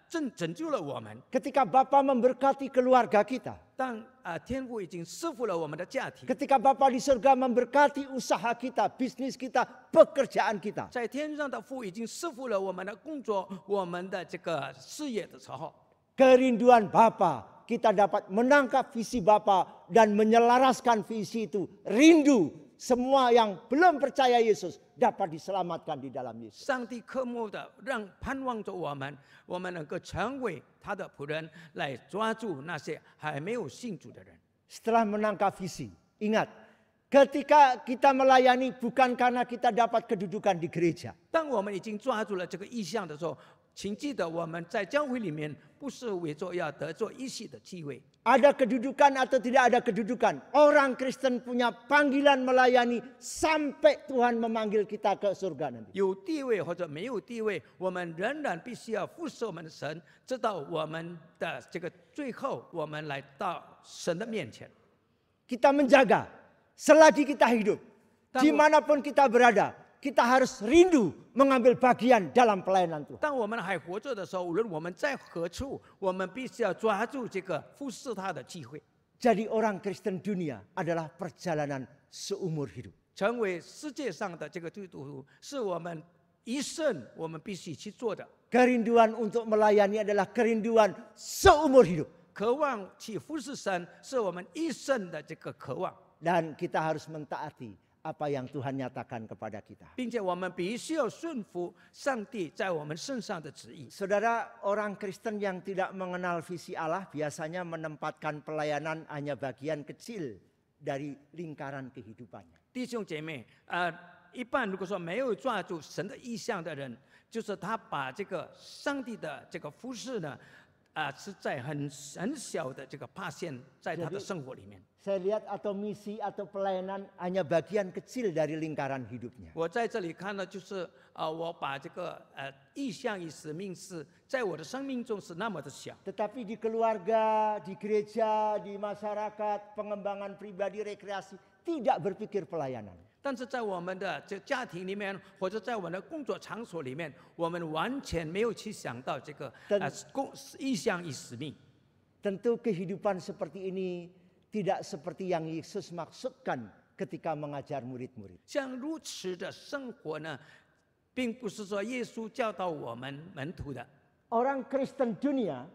拯救了我们， ketika Bapa memberkati keluarga kita, 当天父已经赐福了我们的家庭， ketika Bapa di surga memberkati usaha kita, bisnis kita, pekerjaan kita, 在天上的父已经赐福了我们的工作，我们的这个事业的时候， kerinduan Bapa, kita dapat menangkap visi Bapa dan menyelaraskan visi itu. Rindu semua yang belum percaya Yesus dapat diselamatkan di dalam Yesus. 上帝渴慕的让盼望着我们能够成为他的仆人，来抓住那些还没有信主的人。 Setelah menangkap visi, ingat, ketika kita melayani bukan karena kita dapat kedudukan di gereja. 当我们已经抓住了这个意向的时候，请记得我们在教会里面不是为着要得着一席的机会。 Ada kedudukan atau tidak ada kedudukan, orang Kristen punya panggilan melayani sampai Tuhan memanggil kita ke surga nanti. 有地位或者没有地位，我们仍然必须要服侍我们的神，直到我们的这个最后，我们来到神的面前。 Kita menjaga selagi kita hidup, dimanapun kita berada, kita harus rindu mengambil bagian dalam pelayanan Tuhan. 当我们还活着的时候，无论我们在何处，我们必须要抓住这个服侍他的机会。 Jadi orang Kristen dunia adalah perjalanan seumur hidup. 成为世界上的这个基督徒，是我们一生我们必须去做的。 Kerinduan untuk melayani adalah kerinduan seumur hidup. 渴望去服侍神，是我们一生的这个渴望。 Dan kita harus mentaati apa yang Tuhan nyatakan kepada kita. 并且我们必须要顺服上帝在我们身上的旨意。 Saudara, orang Kristen yang tidak mengenal visi Allah biasanya menempatkan pelayanan hanya bagian kecil dari lingkaran kehidupannya. 弟兄姐妹，一般如果说没有抓住神的意向的人，就是他把这个上帝的这个服侍呢，是在很小的这个发现，在他的生活里面。 Saya lihat atau misi atau pelayanan hanya bagian kecil dari lingkaran hidupnya. 我在这里看到，就是我把这个意向与使命是在我的生命中是那么的小， Tetapi di keluarga, di gereja, di masyarakat, pengembangan pribadi, rekreasi, tidak berpikir pelayanan. 但是在我们的这家庭里面，或者在我们的工作场所里面，我们完全没有去想到这个意向与使命。 Tentu kehidupan seperti ini tidak seperti yang Yesus maksudkan ketika mengajar murid-murid. 像如此的生活呢，并不是说耶稣教导我们门徒的。 Orang Kristen dunia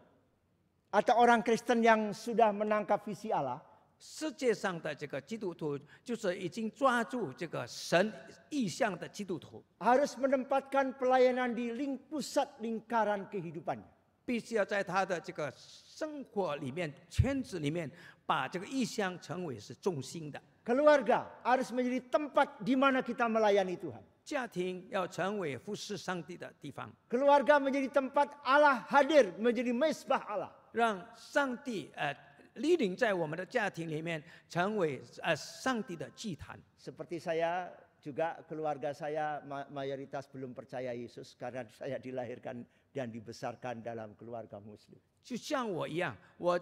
atau orang Kristen yang sudah menangkap visi Allah, 世界上的这个基督徒，就是已经抓住这个神意向的基督徒， harus menempatkan pelayanan di pusat lingkaran kehidupannya. 必须要在他的这个生活里面、圈子里面，把这个意向成为是中心的。 Keluarga harus menjadi tempat di mana kita melayani Tuhan. 家庭要成为服侍上帝的地方， Keluarga menjadi tempat Allah hadir, menjadi mesbah Allah. 让上帝莅临在我们的家庭里面，成为上帝的祭坛。 Seperti saya juga, keluarga saya mayoritas belum percaya Yesus karena saya dilahirkan dan dibesarkan dalam keluarga Muslim. 就像我一样，我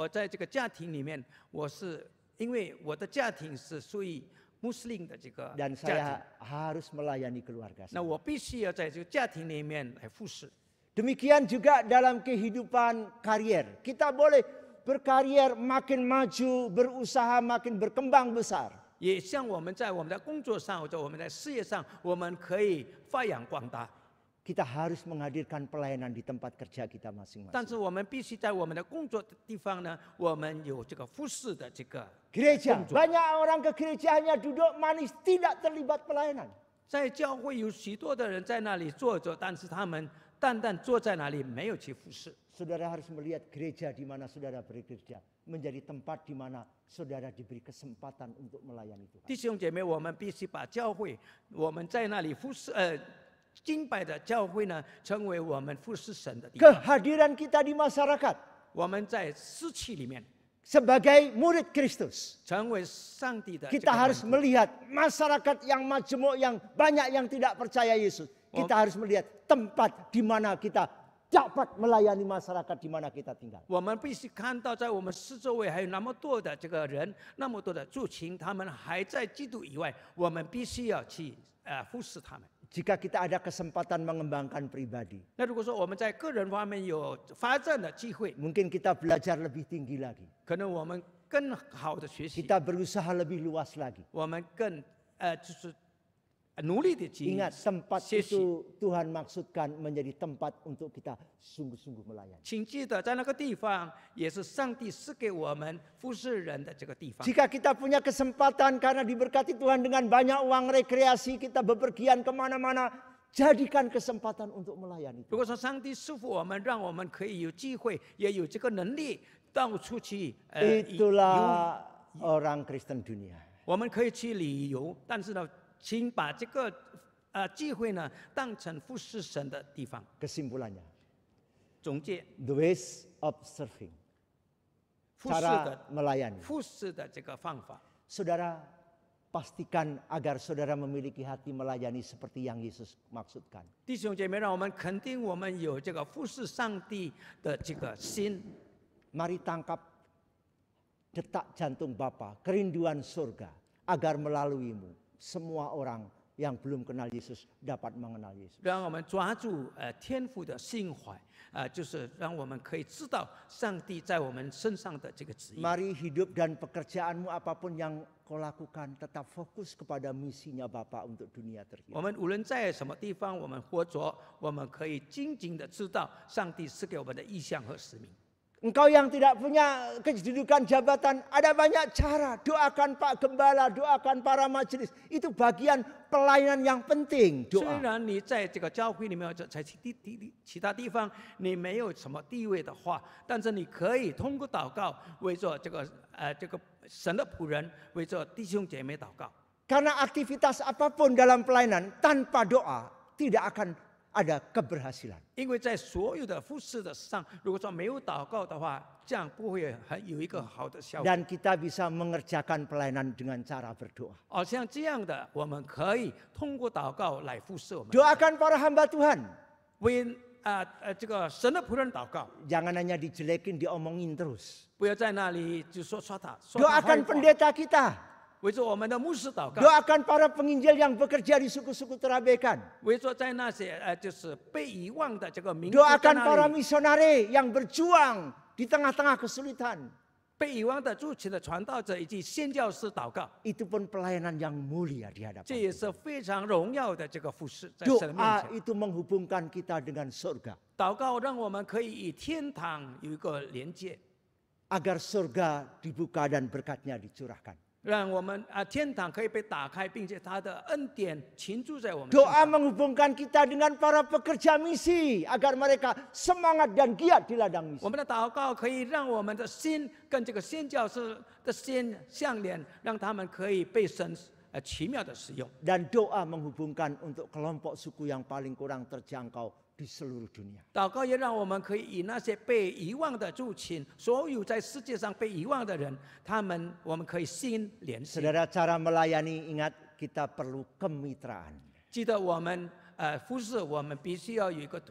在这个家庭里面，我是因为我的家庭是属于穆斯林的这个 Dan 家 saya 庭， harus melayani keluarga 那 saya. 我必须要在这个家庭里面来服侍。 Demikian juga dalam kehidupan karier. Kita boleh berkarier makin maju, berusaha makin berkembang besar. 也像我们在我们的工作上或者我们在事业上，我们可以发扬光大。 Kita harus menghadirkan pelayanan di tempat kerja kita 但 masing-masing. 是我们必须在我们的工作的地方呢，我们有这个服侍的这个 Gereja, 工作。 banyak orang ke gereja hanya duduk manis, tidak terlibat pelayanan. 在教会有许多的人在那里坐着，但是他们单单坐在那里，没有去服侍。 Saudara harus melihat gereja di mana saudara bekerja menjadi tempat di mana saudara diberi kesempatan untuk melayani Tuhan. 弟兄姐妹，我们必须把教会，我们在那里服侍敬拜的教会呢，成为我们服侍神的地方。 Kehadiran kita di masyarakat 我们在私气里面 sebagai murid Kristus. 成为上帝的这 Kita 个 harus 门徒。 melihat masyarakat yang majemuk, yang banyak yang tidak percaya Yesus. Kita harus melihat tempat di mana kita dapat melayani masyarakat di mana kita tinggal. 我们必须看到，在我们四周围还有那么多的这个人，那么多的族群，他们还在基督以外，我们必须要去服侍他们。 Jika kita ada kesempatan mengembangkan pribadi, 那如果说我们在个人方面有发展的机会， mungkin kita belajar lebih tinggi lagi. 可能我们更好的学习， Kita berusaha lebih luas lagi. 我们更就是努力的去 Ingat, tempat 学习。 itu Tuhan maksudkan menjadi tempat untuk kita sungguh-sungguh melayani. 请记得，在那个地方也是上帝赐给我们服侍人的这个地方。 Jika kita punya kesempatan karena diberkati Tuhan dengan banyak uang rekreasi, kita bepergian kemana-mana, jadikan kesempatan untuk melayani 如 Tuhan. 果说上帝赐福我们，让我们可以有机会，也有这个能力到处去Itulah orang Kristen dunia. 我们可以去旅游，但是呢，请把这个机会呢当成服侍神的地方。 Kesimpulannya, 总结 the ways of serving, 服侍 cara 的 melayani. 服侍的这个方法。 Saudara, pastikan agar saudara memiliki hati melayani seperti yang Yesus maksudkan. 弟兄姐妹，让我们肯定我们有这个服侍上帝的这个心。 Mari tangkap detak jantung Bapa, kerinduan surga, agar melaluimu semua orang yang belum kenal Yesus dapat mengenal Yesus. 让我们抓住天父的心怀，就是让我们可以知道上帝在我们身上的这个旨意。 Mari hidup dan pekerjaanmu apapun yang kau lakukan tetap fokus kepada misinya Bapa untuk dunia 我 terhidup. 们无论在什么地方，我们活着，我们可以精进的知道上帝赐给我们的意向和使命。 Engkau yang tidak punya kedudukan jabatan, ada banyak cara. Doakan Pak Gembala, doakan para majelis. Itu bagian pelayanan yang penting. 虽 Doa. 然你在这个教会里面或者在其他地方你没有什么地位的话，但是你可以通过祷告，为着这个神的仆人，为着弟兄姐妹祷告。 Karena aktivitas apapun dalam pelayanan tanpa doa tidak akan ada keberhasilan. 因为在所有的服侍的上，如果说没有祷告的话，这样不会有一个好的效果。 Dan kita bisa mengerjakan pelayanan dengan cara berdoa. 像这样的，我们可以通过祷告来服侍我们。 Doakan para hamba Tuhan. 为这个神的仆人祷告， Jangan hanya dijelekin, diomongin terus. 不要在那里就说他。 Doakan pendeta kita. 为着我们的牧师祷告， Doakan para penginjil yang bekerja di suku-suku terabaikan. 为着在那些就是被遗忘的这个民族在 Doakan 那 para 里 misionari yang berjuang di tengah-tengah kesulitan. 被遗忘的族群的传道者以及宣教士祷告， Itu pun pelayanan yang mulia di 这 hadapan. 也是非常荣耀的这个服侍，在神的面 Doa 前。 itu menghubungkan kita dengan surga. 祷告让我们可以与天堂有一个连接， Agar surga dibuka dan berkatnya dicurahkan. 让我们天堂可以被打开，并且他的恩典倾注在我们身 Doa 上。 menghubungkan kita dengan para pekerja misi. Agar mereka semangat dan giat di ladang 我 misi. 们的祷告可以让我们的心跟这个宣教士的心相连，让他们可以被神奇妙的使用。 Dan doa menghubungkan untuk kelompok suku yang paling kurang terjangkau di seluruh dunia. 祷告也让我们可以以那些被遗忘的族群，所有在世界上被遗忘的人，我们可以心连心。 Saudara, cara melayani, ingat kita perlu kemitraan. 记得我们服侍，我们必须要有一个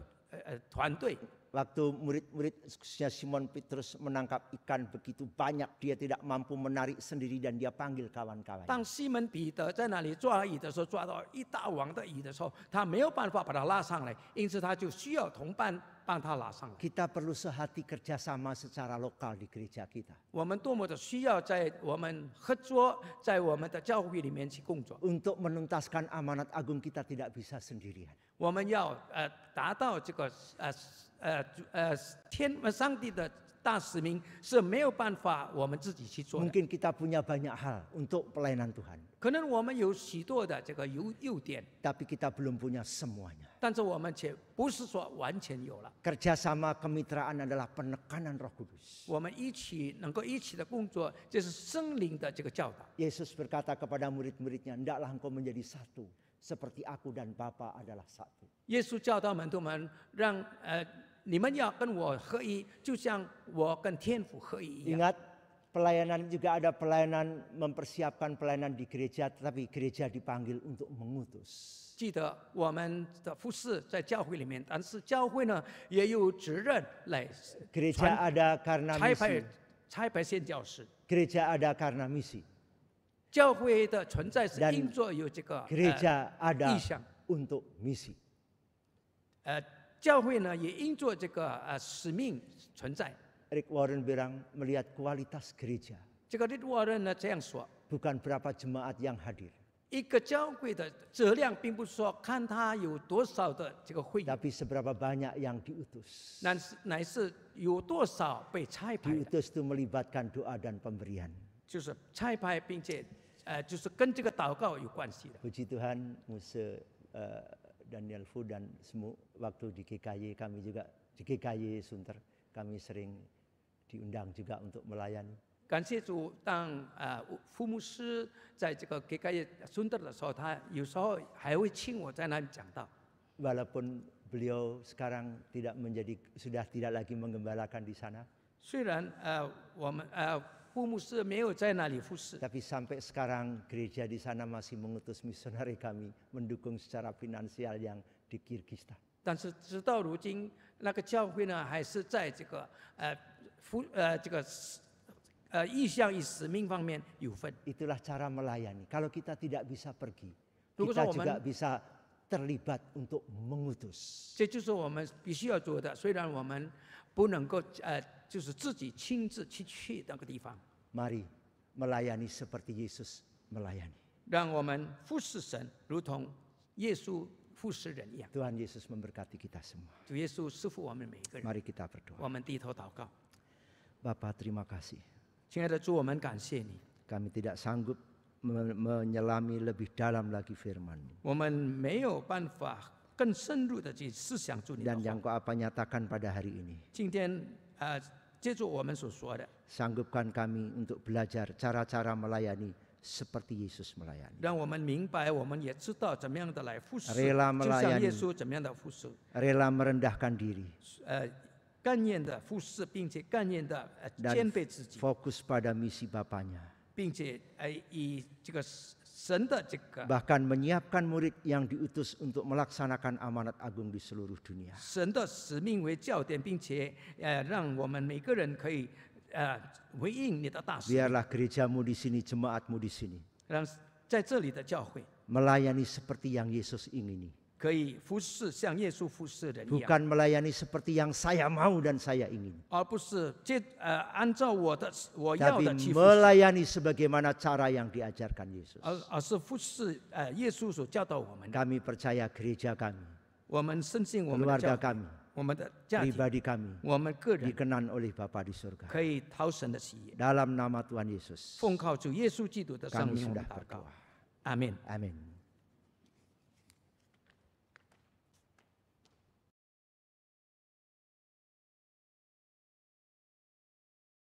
团队。 Waktu murid-murid khususnya Simon Petrus menangkap ikan begitu banyak, dia tidak mampu menarik sendiri dan dia panggil kawan-kawan. 当西门彼得在那里抓鱼的时候，抓到一大网的鱼的时候，他没有办法把它拉上来，因此他就需要同伴帮他拉上来。 Kita perlu sehati kerjasama secara lokal di gereja kita. 我们多么的需要在我们合作，在我们的教会里面去工作。 Untuk menuntaskan amanat agung kita tidak bisa sendirian. 我们要达到这个上帝的大使命是没有办法我们自己去做的。 Mungkin kita punya banyak hal untuk pelayanan Tuhan, 可能我们有许多的这个优点， tapi kita belum punya semuanya. 但是我们却不是说完全有了。 Kerjasama kemitraan adalah penekanan Roh Kudus. 我们能够一起的工作，这是圣灵的这个教导。 Yesus berkata kepada murid-muridnya, "Hendaklah engkau menjadi satu, seperti aku dan Bapa adalah satu." 耶稣教导门徒们，让你们要跟我合一，就像我跟天父合一一样。 Ingat, pelayanan juga ada pelayanan mempersiapkan pelayanan di gereja, tetapi gereja dipanggil untuk mengutus. 记得我们的服侍在教会里面，但是教会呢也有责任来 Gereja ada karena 差派宣教士。 Gereja ada karena misi. 教会的存在是 Dan 因着有这个 Gereja ada 意向。 untuk misi. 教会呢也因着这个使命存在。 Rick Warren bilang melihat kualitas gereja, 这个 Rick Warren 呢这样说， bukan berapa jemaat yang hadir, 一个教会的质量，并不是说看它有多少的这个会员， tapi seberapa banyak yang diutus. 乃是有多少被差派的， Diutus itu melibatkan doa dan pemberian. 就是差派，并且就是跟这个祷告有关系的。 Puji Tuhan, Muse Daniel Fu dan semua waktu di GKY kami juga di GKY Sunter kami sering diundang juga untuk melayani. 感谢主，当副牧师在这个给盖孙德的时候，他有时候还会请我在那里讲道。 Walaupun beliau sekarang sudah tidak lagi menggembalakan di sana. 虽然我们副牧师没有在那里服侍， Tapi sampai sekarang gereja di sana masih mengutus misionari kami mendukung secara finansial yang di Kyrgyzstan. 但是直到如今，那个教会呢，还是在这个意向与使命方面有份。 Itulah cara melayani. Kalau kita tidak bisa pergi, 如果 kita 说我们 juga bisa terlibat untuk mengutus. 这就是我们必须要做的。虽然我们不能够就是自己亲自去那个地方， Mari melayani seperti Yesus melayani. 让我们服侍神，如同耶稣服侍人一样。 Tuhan Yesus memberkati kita semua. 主耶稣赐福我们每一个人。 Mari kita berdoa. 我们低头祷告， Bapa, terima kasih. 亲爱的主，我们感谢你。 Kami tidak sanggup menyelami lebih dalam lagi firman-Mu. 我们没有办法更深入的去思想主你的 Dan 话。 yang Kau apa nyatakan pada hari ini. 今天接住我们所说的， Sanggupkan kami untuk belajar cara-cara melayani seperti Yesus melayani. 让我们明白，我们也知道怎么样的来服侍， Rela 就像 melayani 耶稣怎么样的服侍， Rela merendahkan diri 甘愿的服侍，并且甘愿的 dan 谦卑自己， fokus pada misi Bapaknya. 并且以这个神的这个 Bahkan menyiapkan murid yang diutus untuk melaksanakan amanat agung di seluruh dunia. 神的使命为焦点，并且让我们每个人可以回应你的大使命， Biarlah gerejamu di sini, jemaatmu di sini 让在这里的教会 melayani seperti yang Yesus ingini. 可以服侍像耶稣服侍人一样， Bukan melayani seperti yang saya mau dan saya ingin. 而不是按照我要 Tapi 的去服侍， melayani sebagaimana cara yang diajarkan Yesus. 而是服侍耶稣所教导我们的。 Kami percaya gereja kami, 我们深信我们的 keluarga 教会， kami, 我们的家庭， pribadi kami 我们个人 dikenan oleh Bapa di surga. 可以讨神的喜悦。 Dalam nama Tuhan Yesus, 奉靠主耶稣基督的圣 kami 名，我们 sudah 祷告 berdoa.，阿门。 Amin.